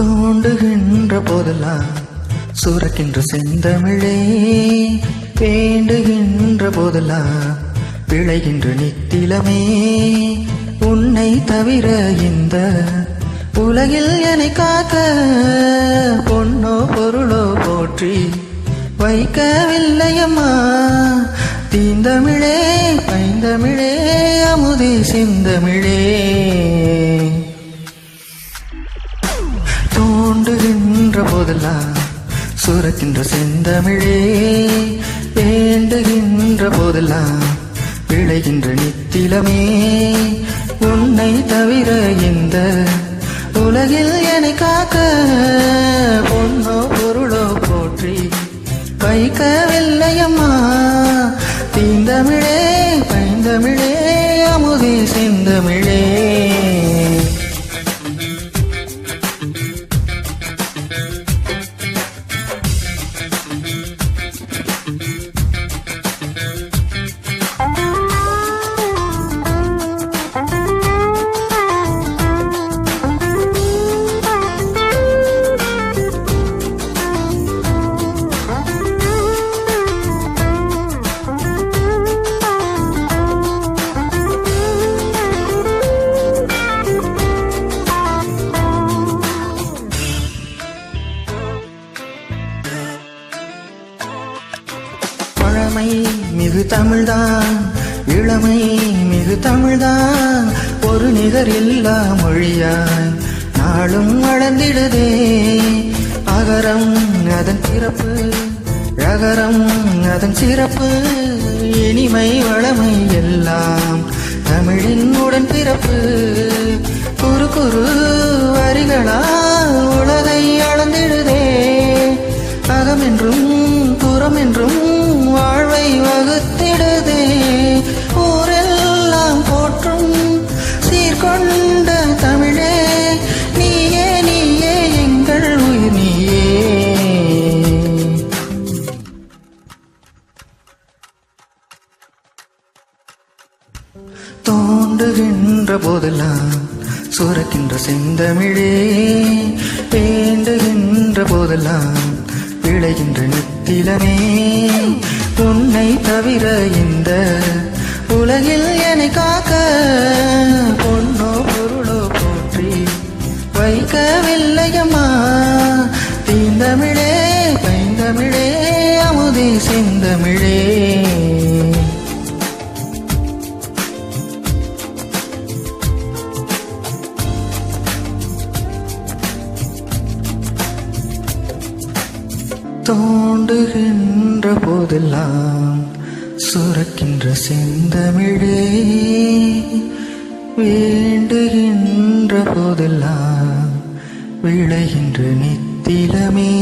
தோண்டுகின்ற போதெல்லாம் சுரக்கின்ற செந்தமிழே, வேண்டுகின்ற போதெல்லாம் விளைகின்ற நித்திலமே. உன்னை தவிர இந்த உலகில் என்னை காக்க பொன்னோ பொருளோ போற்றி வைக்கவில்லையம்மா. தீந்தமிழே பைந்தமிழே அமுதே செந்தமிழே, தோண்டுகின்ற போதெல்லாம் சுரக்கின்ற செந்தமிழே, வேண்டுகின்ற போதெல்லாம் விளைகின்ற நித்திலமே. உன்னை தவிர இந்த உலகில் என்னை காக்க பொன்னோ பொருளோ போற்றி வைக்கவில்லையம்மா. தீந்தமிழே பைந்தமிழே அமுதே செந்தமிழே, பழமை மிகு தமிழ்தான், இளமை மிகு தமிழ்தான், ஒரு நிகர் இல்லா மொழியாய் நாளும் வளர்ந்திடுதே. அகரம் அதன் பிறப்பு, ரகரம் அதன் சிறப்பு, இனிமை வளமை எல்லாம் தமிழின் உடன் பிறப்பு. குறு குறு வரிகளால் உலகை அளந்திடுதே. அகமென்றும் புறமென்றும் வாழ்வை வகுத்திடுதே. ஊரெல்லாம் போற்றும் சீர்கொண்ட தமிழே, நீயே நீயே எங்கள் உயிர் நீயே. தோண்டுகின்ற போதெல்லாம் சுரக்கின்ற செந்தமிழே, வேண்டுகின்ற போதெல்லாம் விளைகின்ற நித்திலமே. உன்னை தவிர இந்த உலகில் என்னை காக்க பொன்னோ பொருளோ போற்றி வைக்கவில்லையம்மா. தீந்தமிழே பைந்தமிழே அமுதே செந்தமிழே, தோண்டுகின்ற போதெல்லாம் சுரக்கின்ற செந்தமிழே, வேண்டுகின்ற போதெல்லாம் விளைகின்ற நித்திலமே.